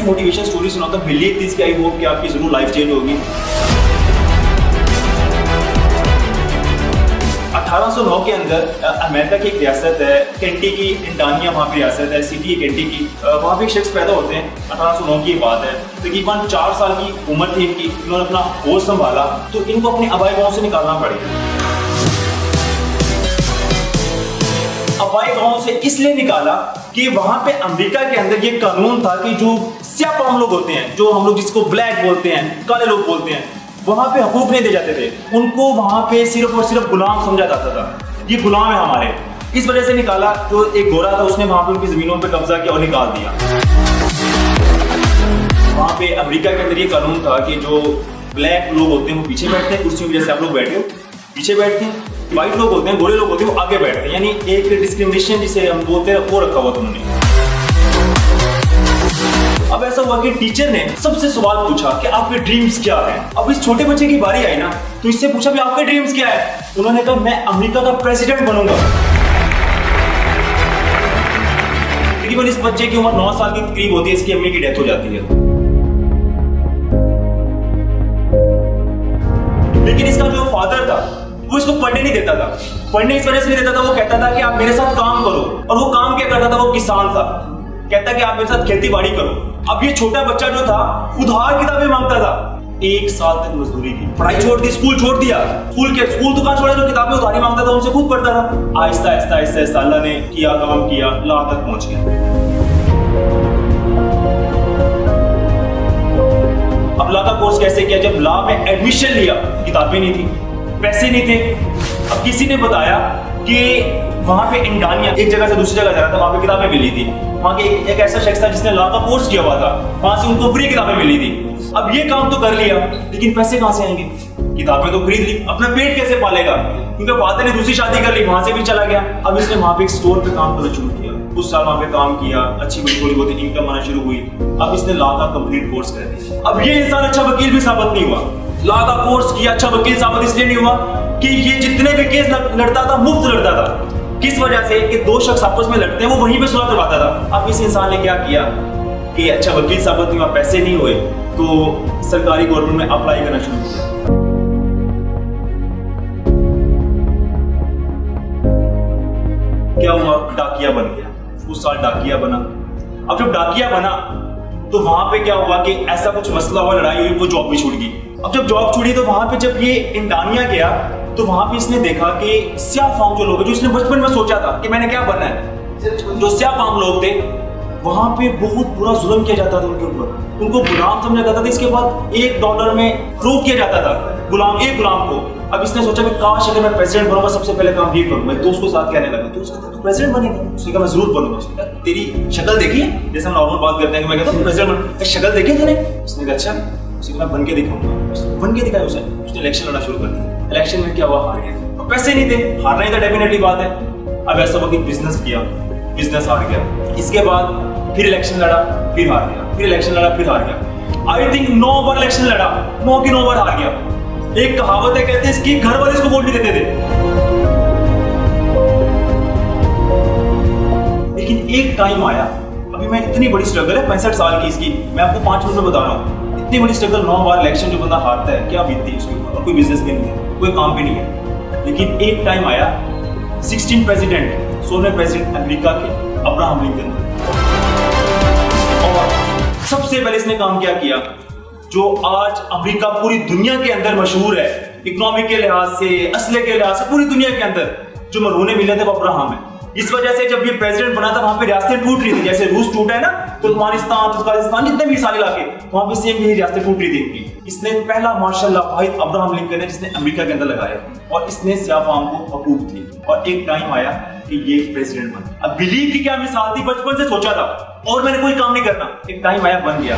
Motivation story सुनाता हूँ, believe this कि आई होप कि आपकी जरूर लाइफ चेंज होगी। 1809 के अंदर अमेरिका की एक रियासत है केंटकी, इंडानिया वहाँ पे रियासत है, सिटी है केंटकी। वहाँ पे एक शख्स पैदा होते हैं। 1809 की बात है, तकरीबन 4 साल की उम्र थी इनकी। इन्होंने अपना होश संभाला तो इनको अपने आबाई गांव से निकालना पड़ेगा। आबाई गांव से इसलिए निकाला कि वहाँ पे अमेरिका के अंदर ये कानून था कि जो स्याफाम लोग होते हैं, जो हम लोग जिसको ब्लैक बोलते हैं, काले लोग बोलते हैं, वहां पे हकूक नहीं दे जाते थे। उनको वहां पे सिर्फ और सिर्फ गुलाम समझा जाता था, ये गुलाम है हमारे। इस वजह से निकाला। जो एक गोरा था उसने वहां पे उनकी जमीनों पे कब्जा किया और निकाल दिया। वहां पे अमेरिका के अंदर ये कानून था कि जो ब्लैक लोग होते हैं वो पीछे बैठते हैं, कुर्सियों में जैसे आप लोग बैठे हो पीछे बैठते हैं। व्हाइट लोग होते हैं, गोरे लोग होते हैं, वो आगे बैठते हैं। यानी एक डिस्क्रिमिनेशन जिसे हम बोलते हैं वो रखा हुआ था उन्होंने। अब ऐसा हुआ कि टीचर ने सबसे सवाल पूछा कि आपके ड्रीम्स क्या हैं। अब इस छोटे बच्चे की बारी आई ना, तो इससे पूछा भी आपके ड्रीम्स क्या है। उन्होंने कहा मैं अमेरिका का प्रेसिडेंट बनूंगा। तकरीबन इस बच्चे की उम्र 9 साल के करीब होती है, इसकी अम्मी की डेथ हो जाती है। लेकिन इसका जो फादर था वो इसको पढ़ने नहीं देता था। पढ़ने इस वजह से नहीं देता था, वो कहता था कि आप मेरे साथ काम करो। और वो काम क्या करता था, वो किसान था। कहता कि आप मेरे साथ खेती बाड़ी करो। अब ये छोटा बच्चा जो था उधार किताबें मांगता था। 1 साल तक मजदूरी की, पढ़ाई छोड़ दी, स्कूल छोड़ दिया। स्कूल तो कहाँ छोड़ा, जो किताबें उधारी मांगता था उनसे खुद पढ़ता था। आहिस्ता आहिस्ता आहिस्ता आहिस्ता अल्लाह ने किया, काम किया, ला तक पहुंच गया। अब ला का कोर्स कैसे किया? जब ला में एडमिशन लिया, किताबें नहीं थी, पैसे नहीं थे। अब किसी ने बताया कि वहां पे इंडानिया, एक जगह से दूसरी जगह जा रहा था, वहां पे किताबें मिली थी। वहां के एक ऐसा शख्स था जिसने लॉ का कोर्स किया हुआ था, वहां से उनको फ्री किताबें मिली थी। अब ये काम तो कर लिया, लेकिन पैसे कहां से आएंगे? किताबें तो खरीद ली, अपना पेट कैसे पालेगा? क्योंकि फादर ने दूसरी शादी कर ली, वहां से भी चला गया। अब इसने वहां पे एक स्टोर पे काम करना शुरू किया। कुछ साल वहां पे काम किया, अच्छी बड़ी थोड़ी बहुत इनकम आना शुरू हुई। अब इसने लॉ का कंप्लीट कोर्स कर दिया। अब ये इंसान अच्छा वकील भी साबित नहीं हुआ। लॉ का कोर्स किया, अच्छा वकील साबित इसलिए नहीं हुआ कि ये जितने भी केस लड़ता था मुफ्त लड़ता था। किस वजह से? कि 2 शख्स आपस में लड़ते हैं, वो वहीं पे सुलह करवाता था। अब इस इंसान ने क्या किया कि अच्छा वकील साबित नहीं हुआ, पैसे नहीं हुए, तो सरकारी गवर्नमेंट में अप्लाई करना शुरू किया। क्या हुआ? डाकिया बन गया। उस साल डाकिया बना। अब जब डाकिया बना तो वहां पे क्या हुआ कि ऐसा कुछ मसला हुआ, लड़ाई हुई, वो जॉब भी छूट गई। अब जब जॉब छूटी तो वहां पे जब ये इंडानिया गया तो वहां पे इसने देखा कि स्याफाम जो लोग हैं, जो इसने बचपन में सोचा था कि मैंने क्या बनना है, जो स्याफाम लोग थे वहां पे बहुत बुरा जुल्म किया जाता था उनके ऊपर। उनको गुलाम समझा जाता था। इसके बाद $1 में फरोख्त किया जाता था एक गुलाम को। अब इसने सोचा कि काश अगर मैं प्रेसिडेंट बनूंगा, सबसे पहले काम ये करूंगा। तो उसको साथ कहने लगा, तो उसका तो प्रेसिडेंट बनेगा। उसने कहा मैं जरूर बनूंगा। उसने कहा तेरी शक्ल देखी है? जैसे हम नॉर्मल बात करते हैं कि मैं कहता हूँ प्रेसिडेंट बन, शक्ल देखी है तूने? उसने कहा अच्छा। उसने कहा बन के दिखाऊंगा। बन के दिखाया उसने इलेक्शन लड़ना शुरू कर दिया। इलेक्शन में क्या हुआ? हार गया। पैसे नहीं थे, हारना ही था डेफिनेटली बात है। अब ऐसा हुआ कि बिजनेस किया, बिजनेस हार गया। इसके बाद फिर इलेक्शन लड़ा, फिर हार गया, फिर इलेक्शन लड़ा, फिर हार गया। आई थिंक 9 बार इलेक्शन लड़ा, 9 की 9 बार हार गया। एक कहावत है, कहते हैं इसकी घर वाले इसको वोट नहीं देते थे। लेकिन एक टाइम आया, अभी मैं इतनी बड़ी स्ट्रगल है 65 साल की इसकी, मैं आपको 5 मिनट में बता रहा हूँ। इतनी बड़ी स्ट्रगल, 9 बार इलेक्शन जो बंदा हारता है, क्या बीतती है उसके ऊपर? और कोई बिजनेस भी नहीं है, कोई काम भी नहीं है। लेकिन एक टाइम आया, 16 प्रेसिडेंट, 16वें प्रेसिडेंट अमेरिका के अब्राहम लिंकन। और सबसे पहले इसने काम क्या किया, जो आज अमेरिका पूरी दुनिया के अंदर मशहूर है, इकोनॉमिक के लिहाज से, असले के लिहाज से, पूरी दुनिया के अंदर जो मरहूने मिले थे वो अब्राहम है। इस वजह से जब ये प्रेसिडेंट बना था, वहां पे रियासतें टूट रही थी। जैसे रूस टूटा है ना, तुर्कमेनिस्तान, तुर्कमेनिस्तान, जितने भी सारे इलाके, वहां पे सेम यही रियासतें टूट रही थी। इसने पहला मार्शल लॉ वाहिद अब्राहम लिंकन है जिसने अमेरिका के अंदर लगाया, और इसने स्याफाम को हकूक दी। और एक टाइम आया कि ये प्रेसिडेंट बना। अब बिलीव की क्या मिसाल थी, बचपन से सोचा था और मैंने कोई काम नहीं करना, एक टाइम आया बन गया।